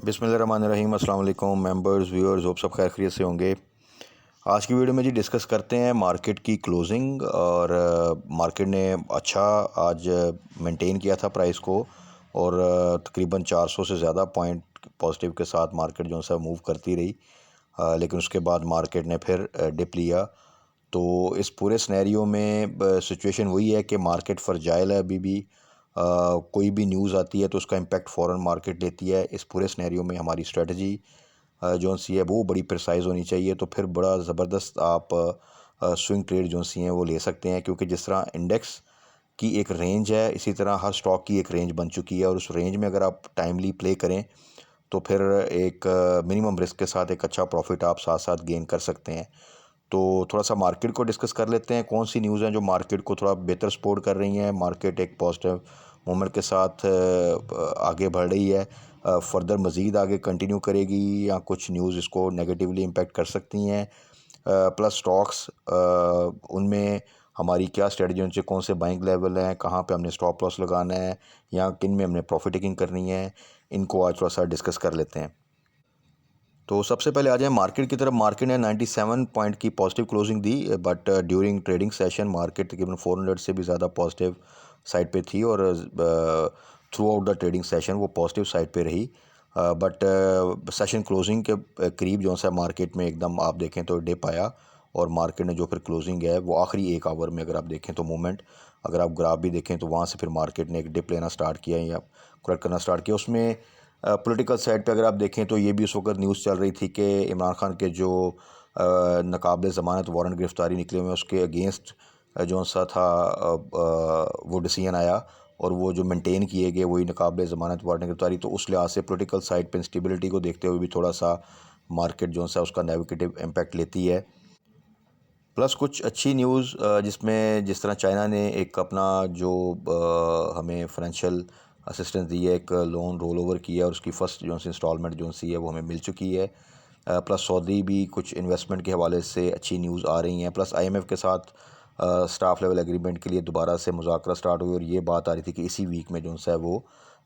बिस्मिल्लाहिर्रहमानिर्रहीम। अस्सलाम वालेकुम मेंबर्स, व्यूअर्स, होप सब खैर खैरियत से होंगे। आज की वीडियो में जी डिस्कस करते हैं मार्केट की क्लोजिंग। और मार्केट ने अच्छा आज मेंटेन किया था प्राइस को, और तकरीबन 400 से ज़्यादा पॉइंट पॉजिटिव के साथ मार्केट जो है मूव करती रही। लेकिन उसके बाद मार्केट ने फिर डिप लिया। तो इस पूरे सिनेरियो में सिचुएशन वही है कि मार्केट फ्रजाइल है अभी भी। कोई भी न्यूज़ आती है तो उसका इम्पेक्ट फ़ौरन मार्केट लेती है। इस पूरे सिनेरियो में हमारी स्ट्रेटजी जो सी है वो बड़ी प्रिसाइज़ होनी चाहिए, तो फिर बड़ा ज़बरदस्त आप स्विंग ट्रेड जो सी हैं वो ले सकते हैं। क्योंकि जिस तरह इंडेक्स की एक रेंज है, इसी तरह हर स्टॉक की एक रेंज बन चुकी है, और उस रेंज में अगर आप टाइमली प्ले करें तो फिर एक मिनिमम रिस्क के साथ एक अच्छा प्रॉफिट आप साथ साथ गेन कर सकते हैं। तो थोड़ा सा मार्केट को डिस्कस कर लेते हैं, कौन सी न्यूज़ हैं जो मार्केट को थोड़ा बेहतर सपोर्ट कर रही हैं। मार्केट एक पॉजिटिव मूवमेंट के साथ आगे बढ़ रही है। फर्दर मज़ीद आगे कंटिन्यू करेगी, या कुछ न्यूज़ इसको नेगेटिवली इम्पेक्ट कर सकती हैं। प्लस स्टॉक्स, उनमें हमारी क्या स्ट्रेटजी, उनसे कौन से बाइंग लेवल हैं, कहाँ पे हमने स्टॉप लॉस लगाना है, या किन में हमने प्रॉफिट टेकिंग करनी है, इनको आज थोड़ा सा डिस्कस कर लेते हैं। तो सबसे पहले आ जाए मार्केट की तरफ। मार्केट ने 97 पॉइंट की positive closing the, but during trading session market तकरीबन 400 से भी ज़्यादा पॉजिटिव साइड पे थी, और through out the trading session वो पॉजिटिव साइड पे रही। बट सेशन क्लोजिंग के करीब जो सा मार्केट में एकदम आप देखें तो डिप आया, और मार्केट ने जो फिर क्लोजिंग है वो आखिरी एक आवर में अगर आप देखें तो मूवमेंट, अगर आप ग्राफ भी देखें तो वहाँ से फिर मार्केट ने एक डिप लेना स्टार्ट किया या करेक्ट करना स्टार्ट किया। उसमें पॉलिटिकल साइड पे अगर आप देखें तो ये भी उस वक्त न्यूज़ चल रही थी कि इमरान खान के जो नाकाबिल ज़मानत वारंट गिरफ़्तारी निकले हुए उसके अगेंस्ट जो सा था वो डिसीजन आया, और वो जो मेंटेन किए गए वही नाकाबिल ज़मानत वारंट गिरफ़्तारी। तो उस लिहाज से पॉलिटिकल साइड पे इंस्टेबिलिटी को देखते हुए भी थोड़ा सा मार्केट जो सा उसका नेगेटिव इम्पैक्ट लेती है। प्लस कुछ अच्छी न्यूज़ जिसमें जिस तरह चाइना ने एक अपना जो हमें फाइनेंशियल असिस्टेंस दी है, एक लोन रोल ओवर किया, और उसकी फ़र्स्ट जो सी इंस्टॉलमेंट जो सी है वो हमें मिल चुकी है। प्लस सऊदी भी कुछ इन्वेस्टमेंट के हवाले से अच्छी न्यूज़ आ रही हैं। प्लस आईएमएफ के साथ स्टाफ लेवल एग्रीमेंट के लिए दोबारा से मुज़ाकरा स्टार्ट हुई, और ये बात आ रही थी कि इसी वीक में जो है वो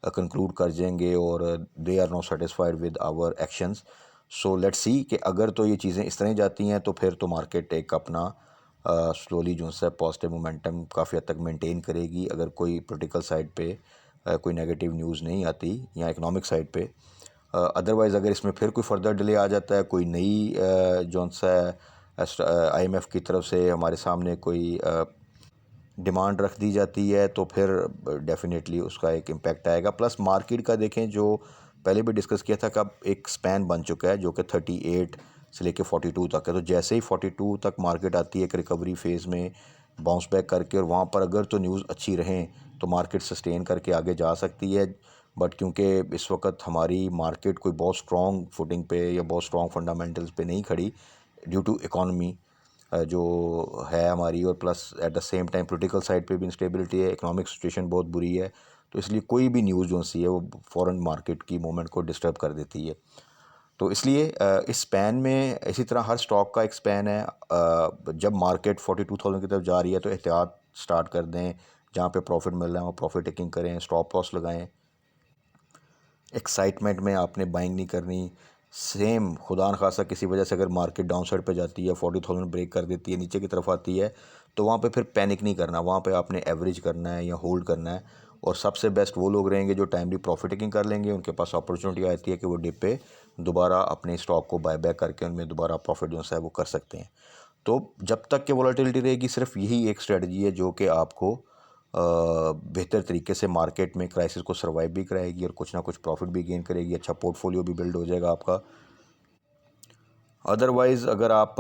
कंक्लूड कर जाएंगे, और they are not satisfied with our actions. So let's see कि अगर तो ये चीज़ें इस तरह जाती हैं तो फिर तो मार्केट एक अपना स्लोली जो है पॉजिटिव मोमेंटम काफ़ी हद तक मेंटेन करेगी, अगर कोई पॉलिटिकल साइड पे कोई नेगेटिव न्यूज़ नहीं आती, या इकोनॉमिक साइड पे। अदरवाइज़ अगर इसमें फिर कोई फर्दर डिले आ जाता है, कोई नई जो सा आईएमएफ की तरफ से हमारे सामने कोई डिमांड रख दी जाती है, तो फिर डेफिनेटली उसका एक इम्पैक्ट आएगा। प्लस मार्केट का देखें, जो पहले भी डिस्कस किया था, कब एक स्पैन बन चुका है जो कि 38 से लेके 42 तक है। तो जैसे ही 42 तक मार्केट आती है एक रिकवरी फेज़ में बाउंस बैक करके, और वहाँ पर अगर तो न्यूज़ अच्छी रहें तो मार्केट सस्टेन करके आगे जा सकती है। बट क्योंकि इस वक्त हमारी मार्केट कोई बहुत स्ट्रॉन्ग फुटिंग पे या बहुत स्ट्रॉन्ग फंडामेंटल्स पे नहीं खड़ी, ड्यू टू इकॉनमी जो है हमारी, और plus at the same time political side पे भी इंस्टेबिलिटी है, इकोनॉमिक सिचुएशन बहुत बुरी है। तो इसलिए कोई भी न्यूज़ जो सी है वो फ़ौरन मार्केट की मूवमेंट को डिस्टर्ब कर देती है। तो इसलिए इस स्पैन में इसी तरह हर स्टॉक का एक स्पैन है। जब मार्केट 42,000 की तरफ जा रही है तो एहतियात स्टार्ट कर दें, जहाँ पे प्रॉफिट मिल रहा है वो प्रॉफिट टेकिंग करें, स्टॉप लॉस लगाएं। एक्साइटमेंट में आपने बाइंग नहीं करनी। सेम खुदा न खासा किसी वजह से अगर मार्केट डाउन साइड पे जाती है, 40,000 ब्रेक कर देती है, नीचे की तरफ आती है, तो वहाँ पे फिर पैनिक नहीं करना, वहाँ पे आपने एवरेज करना है या होल्ड करना है। और सबसे बेस्ट वो लोग रहेंगे जो टाइमली प्रॉफिट टेकिंग कर लेंगे, उनके पास अपॉर्चुनिटी आती है कि वो डिप पे दोबारा अपने स्टॉक को बाय बैक करके उनमें दोबारा प्रॉफिट जो है वो कर सकते हैं। तो जब तक कि वॉलेटिलिटी रहेगी, सिर्फ यही एक स्ट्रेटजी है जो कि आपको बेहतर तरीके से मार्केट में क्राइसिस को सर्वाइव भी कराएगी, और कुछ ना कुछ प्रॉफिट भी गेन करेगी, अच्छा पोर्टफोलियो भी बिल्ड हो जाएगा आपका। अदरवाइज़ अगर आप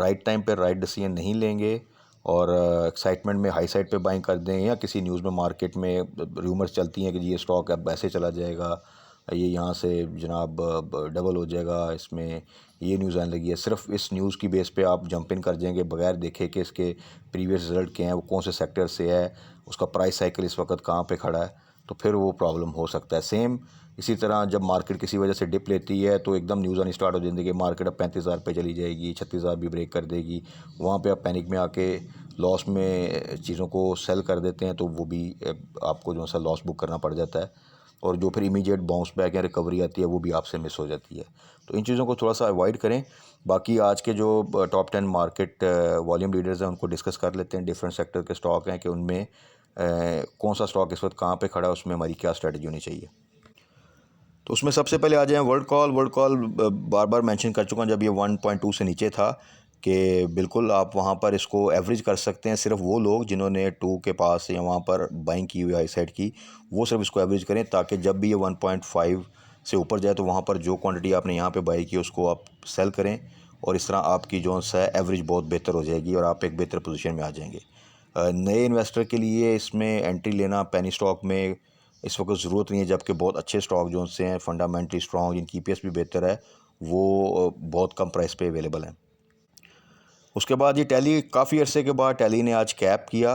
राइट टाइम पे राइट डिसीजन नहीं लेंगे, और एक्साइटमेंट में हाई साइड पे बाइंग कर दें, या किसी न्यूज़ में मार्केट में रूमर्स चलती हैं कि ये स्टॉक अब ऐसे चला जाएगा, ये यहाँ से जनाब डबल हो जाएगा, इसमें ये न्यूज़ आने लगी है, सिर्फ इस न्यूज़ की बेस पे आप जंप इन कर जाएंगे बगैर देखे कि इसके प्रीवियस रिजल्ट क्या हैं, वो कौन से सेक्टर से है, उसका प्राइस साइकिल इस वक्त कहाँ पे खड़ा है, तो फिर वो प्रॉब्लम हो सकता है। सेम इसी तरह जब मार्केट किसी वजह से डिप लेती है तो एकदम न्यूज़ आनी स्टार्ट हो जाती है कि मार्केट अब 35,000 पे चली जाएगी, 36,000 भी ब्रेक कर देगी, वहाँ पे आप पैनिक में आके लॉस में चीज़ों को सेल कर देते हैं, तो वो भी आपको जो सा लॉस बुक करना पड़ जाता है। और जो फिर इमीडिएट बाउंस बैक या रिकवरी आती है वो भी आपसे मिस हो जाती है। तो इन चीज़ों को थोड़ा सा अवॉइड करें। बाकी आज के जो टॉप 10 मार्केट वॉल्यूम लीडर्स हैं उनको डिस्कस कर लेते हैं। डिफरेंट सेक्टर के स्टॉक हैं कि उनमें कौन सा स्टॉक इस वक्त कहाँ पे खड़ा है, उसमें हमारी क्या स्ट्रेटजी होनी चाहिए। तो उसमें सबसे पहले आ जाएं वर्ल्ड कॉल बार बार मेंशन कर चुका हूँ जब ये 1.2 से नीचे था कि बिल्कुल आप वहाँ पर इसको एवरेज कर सकते हैं। सिर्फ वो लोग जिन्होंने 2 के पास या वहाँ पर बाइंग की हुई हाई साइड की, वो सिर्फ इसको एवरेज करें, ताकि जब भी ये 1.5 से ऊपर जाए तो वहाँ पर जो क्वांटिटी आपने यहाँ पे बाई की उसको आप सेल करें, और इस तरह आपकी जो है एवरेज बहुत बेहतर हो जाएगी और आप एक बेहतर पोजीशन में आ जाएंगे। नए इन्वेस्टर के लिए इसमें एंट्री लेना पेनी स्टॉक में इस वक्त ज़रूरत नहीं है, जबकि बहुत अच्छे स्टॉक जो से हैं फंडामेंटली स्ट्रॉन्ग, जिनकी ईपीएस भी बेहतर है, वो बहुत कम प्राइस पे अवेलेबल हैं। उसके बाद ये टैली, काफ़ी अरसे के बाद टैली ने आज कैप किया।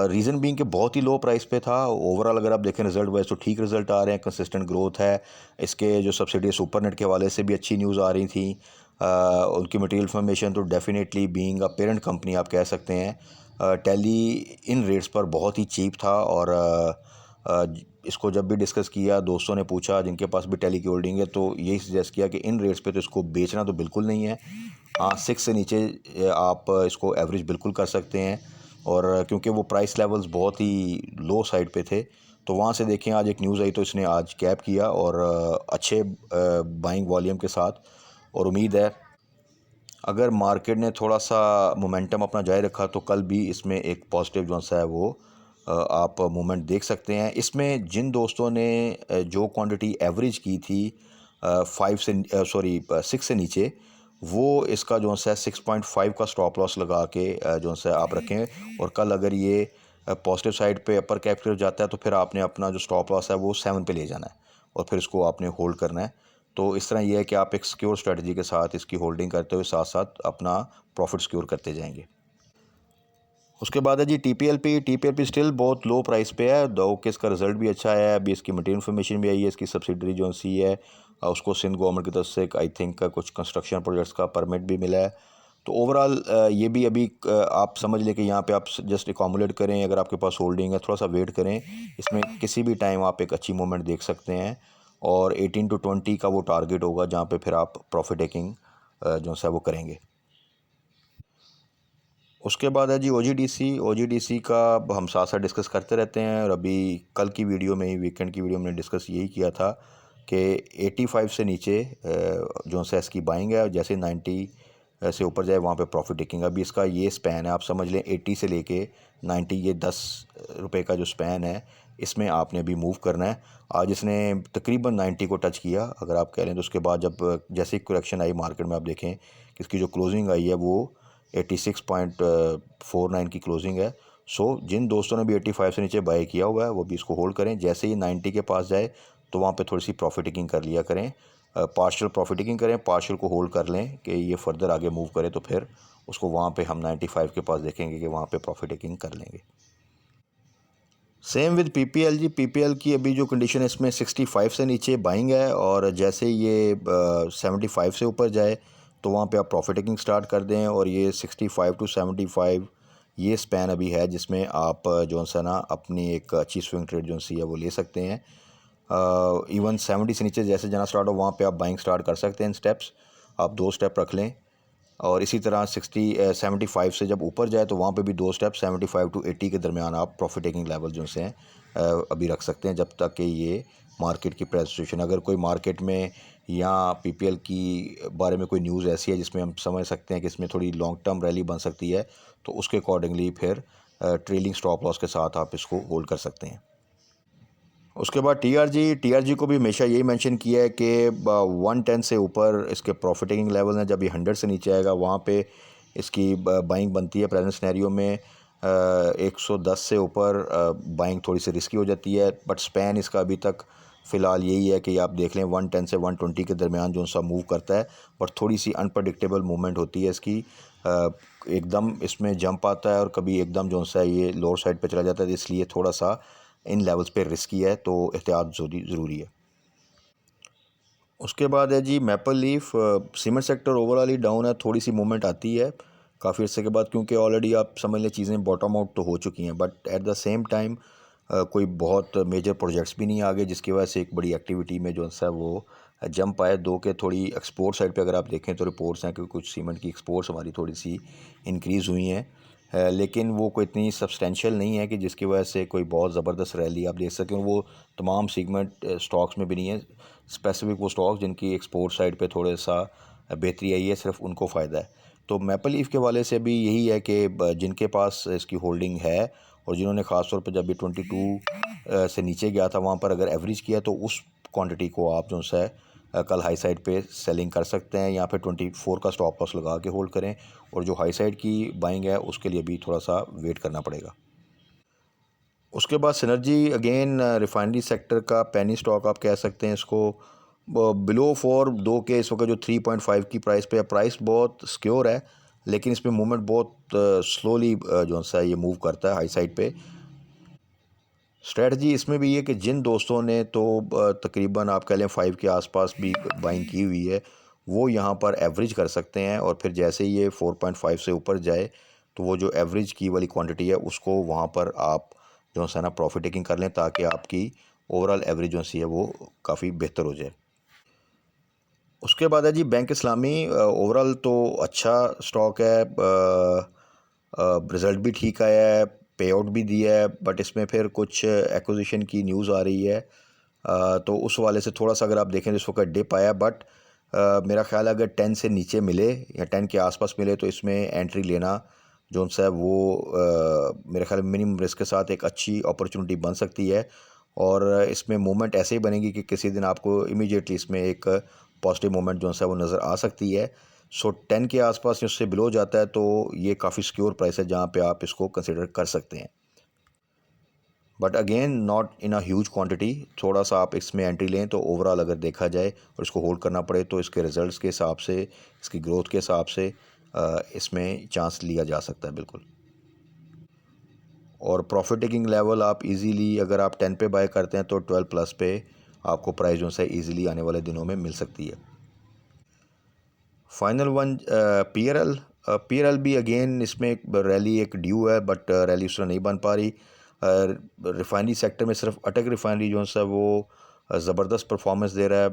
रीज़न बीइंग कि बहुत ही लो प्राइस पे था। ओवरऑल अगर आप देखें रिज़ल्ट वाइज तो ठीक रिज़ल्ट आ रहे हैं, कंसिस्टेंट ग्रोथ है। इसके जो सब्सिडी सुपरनेट के हवाले से भी अच्छी न्यूज़ आ रही थी। उनकी मटेरियल इन्फॉर्मेशन तो definitely being a parent company आप कह सकते हैं। टैली इन रेट्स पर बहुत ही चीप था, और इसको जब भी डिस्कस किया, दोस्तों ने पूछा जिनके पास भी टैली की होल्डिंग है, तो यही सजेस्ट किया कि इन रेट्स पे तो इसको बेचना तो बिल्कुल नहीं है। हाँ, 6 से नीचे आप इसको एवरेज बिल्कुल कर सकते हैं, और क्योंकि वो प्राइस लेवल्स बहुत ही लो साइड पे थे, तो वहाँ से देखें आज एक न्यूज़ आई तो इसने आज कैप किया, और अच्छे बाइंग वॉल्यूम के साथ। और उम्मीद है अगर मार्केट ने थोड़ा सा मोमेंटम अपना जारी रखा तो कल भी इसमें एक पॉजिटिव जो सा है वो आप मूवमेंट देख सकते हैं। इसमें जिन दोस्तों ने जो क्वांटिटी एवरेज की थी 6 से नीचे, वो इसका जो सा 6.5 का स्टॉप लॉस लगा के जो सा आप रखें, और कल अगर ये पॉजिटिव साइड पे अपर कैपिटल जाता है तो फिर आपने अपना जो स्टॉप लॉस है वो 7 पे ले जाना है, और फिर इसको आपने होल्ड करना है। तो इस तरह ये है कि आप एक सिक्योर स्ट्रेटजी के साथ इसकी होल्डिंग करते हुए साथ साथ अपना प्रॉफिट सिक्योर करते जाएंगे। उसके बाद है G T P L P still बहुत लो प्राइस पे है, दो कि इसका रिजल्ट भी अच्छा है। अभी इसकी मटेरियल इन्फॉर्मेशन भी आई है। इसकी सब्सिडरी जो सी है उसको सिंध गवर्नमेंट की तरफ से आई थिंक कुछ कंस्ट्रक्शन प्रोजेक्ट्स का परमिट भी मिला है। तो ओवरऑल ये भी अभी आप समझ लें कि यहाँ पे आप जस्ट एकमुलेट करें। अगर आपके पास होल्डिंग है थोड़ा सा वेट करें, इसमें किसी भी टाइम आप एक अच्छी मूवमेंट देख सकते हैं, और 18 to 20 का वो टारगेट होगा जहाँ पे फिर आप प्रॉफिट टेकिंग जो है वो करेंगे। उसके बाद है जी ओ जी डी सी का हम साथ साथ डिस्कस करते रहते हैं, और अभी कल की वीडियो में ही, वीकेंड की वीडियो में डिस्कस यही किया था कि 85 से नीचे जो सा इसकी बाइंग है, और जैसे 90 से ऊपर जाए वहाँ पे प्रॉफिट टेकिंग। अभी इसका ये स्पैन है, आप समझ लें 80 से लेके 90, ये 10 रुपये का जो स्पैन है, इसमें आपने भी मूव करना है। आज इसने तकरीबन 90 को टच किया अगर आप कह लें, तो उसके बाद जब जैसे करेक्शन आई मार्केट में, आप देखें कि इसकी जो क्लोजिंग आई है वो 86.49 की क्लोजिंग है। सो जिन दोस्तों ने भी 85 से नीचे बाय किया हुआ है वो भी इसको होल्ड करें। जैसे ही 90 के पास जाए तो वहाँ पे थोड़ी सी प्रॉफिट टेकिंग कर लिया करें, पार्शियल प्रॉफिट टेकिंग करें, पार्शियल को होल्ड कर लें कि ये फर्दर आगे मूव करे, तो फिर उसको वहाँ पे हम 95 के पास देखेंगे कि वहाँ पे प्रॉफिट टेकिंग कर लेंगे। Same with PPL ji, PPL की अभी जो कंडीशन है इसमें 65 से नीचे बाइंग है, और जैसे ये 75 से ऊपर जाए तो वहाँ पे आप प्रॉफिट टेकिंग स्टार्ट कर दें। और ये 65 to 75 ये स्पैन अभी है जिसमें आप जो सा ना अपनी एक अच्छी स्विंग ट्रेड जो सी है वो ले सकते हैं। इवन 70 से नीचे जैसे जाना स्टार्ट हो वहाँ पे आप बाइंग स्टार्ट कर सकते हैं। स्टेप्स आप 2 स्टेप रख लें, और इसी तरह 75 से जब ऊपर जाए तो वहाँ पे भी 2 स्टेप 75 to 80 के दरमियान आप प्रॉफिट टेकिंग लेवल जो से हैं अभी रख सकते हैं, जब तक कि ये मार्केट की प्राइस सिचुएशन, अगर कोई मार्केट में या पीपीएल की बारे में कोई न्यूज़ ऐसी है जिसमें हम समझ सकते हैं कि इसमें थोड़ी लॉन्ग टर्म रैली बन सकती है, तो उसके अकॉर्डिंगली फिर ट्रेलिंग स्टॉप लॉस के साथ आप इसको होल्ड कर सकते हैं। उसके बाद टीआरजी को भी हमेशा यही मेंशन किया है कि 110 से ऊपर इसके प्रॉफिट टेकिंग लेवल हैं। जब ये 100 से नीचे आएगा वहाँ पे इसकी बाइंग बनती है। प्रेजेंट सिनेरियो में 110 से ऊपर बाइंग थोड़ी सी रिस्की हो जाती है, बट स्पैन इसका अभी तक फ़िलहाल यही है कि आप देख लें 110 से 120 के दरमियान जो सा मूव करता है, बट थोड़ी सी अनप्रडिक्टेबल मूवमेंट होती है इसकी। एकदम इसमें जंप आता है और कभी एकदम जो सा है ये लोअर साइड पे चला जाता है, इसलिए थोड़ा सा इन लेवल्स पे रिस्की है, तो एहतियात ज़रूरी है। उसके बाद है जी maple leaf. Cement sector overall ही डाउन है, थोड़ी सी मूवमेंट आती है काफ़ी अर्से के बाद, क्योंकि ऑलरेडी आप समझ लें चीज़ें बॉटम आउट तो हो चुकी हैं, but at the same time कोई बहुत मेजर प्रोजेक्ट्स भी नहीं आ गए, जिसकी वजह से एक बड़ी एक्टिविटी में जो है वो जंप आए। दो के थोड़ी एक्सपोर्ट साइड पे अगर आप देखें तो रिपोर्ट्स हैं कि कुछ सीमेंट की एक्सपोर्ट्स हमारी थोड़ी सी इंक्रीज़ हुई हैं, लेकिन वो कोई इतनी सब्सटेंशियल नहीं है कि जिसकी वजह से कोई बहुत ज़बरदस्त रैली आप देख सकें। वो तमाम सीगमेंट स्टॉक्स में भी नहीं है, स्पेसिफिक वो स्टॉक्स जिनकी एक्सपोर्ट साइड पे थोड़ा सा बेहतरी आई है, सिर्फ उनको फ़ायदा है। तो मैपल लीफ के वाले से भी यही है कि जिनके पास इसकी होल्डिंग है और जिन्होंने ख़ास तौर पर जब भी 22 से नीचे गया था वहाँ पर अगर एवरेज किया तो उस क्वांटिटी को आप जो है कल हाई साइड पे सेलिंग कर सकते हैं, या फिर 24 का स्टॉप लॉस लगा के होल्ड करें। और जो हाई साइड की बाइंग है उसके लिए भी थोड़ा सा वेट करना पड़ेगा। उसके बाद सिनर्जी अगेन रिफाइनरी सेक्टर का पेनी स्टॉक आप कह सकते हैं इसको। बिलो 4 दो के इस वक्त जो 3.5 की प्राइस पे है, प्राइस बहुत सिक्योर है लेकिन इसमें मूवमेंट बहुत स्लोली जो सा ये मूव करता है हाई साइड पे। स्ट्रेटजी इसमें भी ये कि जिन दोस्तों ने तो तकरीबन आप कह लें 5 के आसपास भी बाइंग की हुई है, वो यहाँ पर एवरेज कर सकते हैं और फिर जैसे ही ये 4.5 से ऊपर जाए तो वो जो एवरेज की वाली क्वांटिटी है उसको वहाँ पर आप जो है ना प्रॉफिट टेकिंग कर लें, ताकि आपकी ओवरऑल एवरेज जो सी है वो काफ़ी बेहतर हो जाए। उसके बाद है जी बैंक इस्लामी। ओवरऑल तो अच्छा स्टॉक है, रिज़ल्ट भी ठीक आया है, पे आउट भी दिया है, बट इसमें फिर कुछ एक्विजिशन की न्यूज़ आ रही है। तो उस वाले से थोड़ा सा अगर आप देखें तो इस वक्त डिप आया, बट मेरा ख्याल है अगर 10 से नीचे मिले या 10 के आसपास मिले तो इसमें एंट्री लेना जो सा है वो मेरे ख्याल में मिनिमम रिस्क के साथ एक अच्छी अपॉर्चुनिटी बन सकती है। और इसमें मूवमेंट ऐसे ही बनेगी कि किसी दिन आपको इमीडिएटली इसमें एक पॉजिटिव मूवमेंट जो है वो नज़र आ सकती है। सो 10 के आसपास उससे बिलो जाता है तो ये काफ़ी सिक्योर प्राइस है जहाँ पे आप इसको कंसिडर कर सकते हैं, but again not in a huge quantity. थोड़ा सा आप इसमें एंट्री लें तो ओवरऑल अगर देखा जाए और इसको होल्ड करना पड़े तो इसके रिजल्ट्स के हिसाब से, इसकी ग्रोथ के हिसाब से इसमें चांस लिया जा सकता है बिल्कुल। और प्रॉफिट टेकिंग लेवल आप इजीली अगर आप 10 पे बाय करते हैं तो 12 प्लस पे आपको प्राइस जो है ईजिली आने वाले दिनों में मिल सकती है। Final one PRL. पीआरएल भी अगेन इसमें एक रैली एक ड्यू है, बट रैली उस तरह नहीं बन पा रही। रिफाइनरी सेक्टर में सिर्फ अटक रिफाइनरी जो है वो ज़बरदस्त परफॉर्मेंस दे रहा है।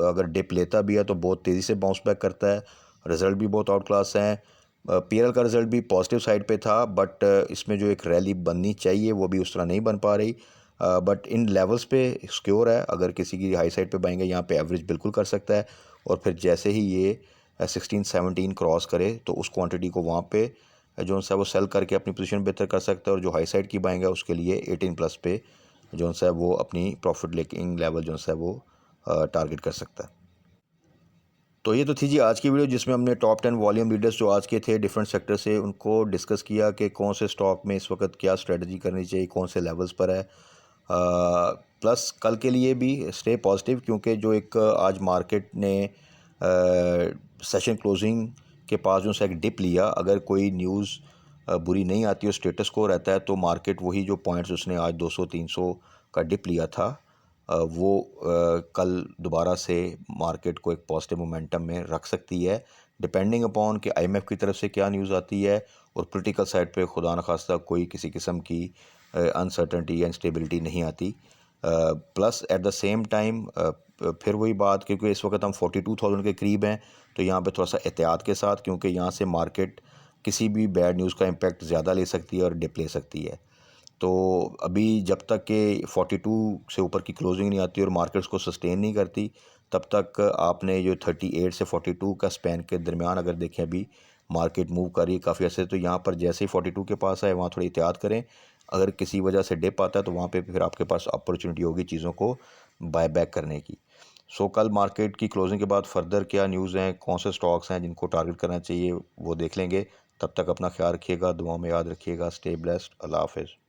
अगर डिप लेता भी है तो बहुत तेज़ी से बाउंस बैक करता है, रिज़ल्ट भी बहुत आउट क्लास हैं। पीआरएल का रिज़ल्ट भी पॉजिटिव साइड पे था, बट इसमें जो एक रैली बननी चाहिए वो भी उस तरह नहीं बन पा रही। बट इन लेवल्स पे सिक्योर है, अगर किसी की हाई साइड पे बाएंगे यहाँ पे एवरेज बिल्कुल कर सकता है। और फिर जैसे ही ये 16-17 क्रॉस करे तो उस क्वांटिटी को वहाँ पे जो है वो सेल करके अपनी पोजीशन बेहतर कर सकता है। और जो हाई साइड की बाइंग है उसके लिए 18 प्लस पे जो है वो अपनी प्रॉफिट लेकिंग लेवल जो है वो टारगेट कर सकता है। तो ये तो थी जी आज की वीडियो, जिसमें हमने टॉप 10 वॉल्यूम लीडर्स जो आज के थे डिफरेंट सेक्टर से, उनको डिस्कस किया कि कौन से स्टॉक में इस वक्त क्या स्ट्रेटजी करनी चाहिए, कौन से लेवल्स पर है। प्लस कल के लिए भी स्टे पॉजिटिव, क्योंकि जो एक आज मार्केट ने सेशन क्लोजिंग के पास जो है एक डिप लिया, अगर कोई न्यूज़ बुरी नहीं आती और स्टेटस को रहता है तो मार्केट वही जो पॉइंट्स उसने आज 200-300 का डिप लिया था वो कल दोबारा से मार्केट को एक पॉजिटिव मोमेंटम में रख सकती है, डिपेंडिंग अपॉन कि आईएमएफ की तरफ से क्या न्यूज़ आती है और पॉलिटिकल साइड पे खुदा न खास्ता कोई किसी किस्म की अनसर्टनटी या इंस्टेबिलिटी नहीं आती। Plus at the same time फिर वही बात, क्योंकि इस वक्त हम 42,000 के करीब हैं तो यहाँ पे थोड़ा सा एहतियात के साथ, क्योंकि यहाँ से मार्केट किसी भी बैड न्यूज़ का इम्पैक्ट ज़्यादा ले सकती है और डिप ले सकती है। तो अभी जब तक कि 42 से ऊपर की क्लोजिंग नहीं आती और मार्केट्स को सस्टेन नहीं करती, तब तक आपने जो 38 से 42 का स्पैन के दरमियान अगर देखें अभी मार्केट मूव कर रही है काफ़ी अच्छे, तो यहाँ पर जैसे ही 42 के पास आए वहाँ थोड़ी एहतियात करें। अगर किसी वजह से डिप आता है तो वहाँ पे फिर आपके पास अपॉर्चुनिटी होगी चीज़ों को बाय बैक करने की। सो कल मार्केट की क्लोजिंग के बाद फर्दर क्या न्यूज़ हैं, कौन से स्टॉक्स हैं जिनको टारगेट करना चाहिए, वो देख लेंगे। तब तक अपना ख्याल रखिएगा, दुआओं में याद रखिएगा। Stay blessed. अल्लाह हाफिज़।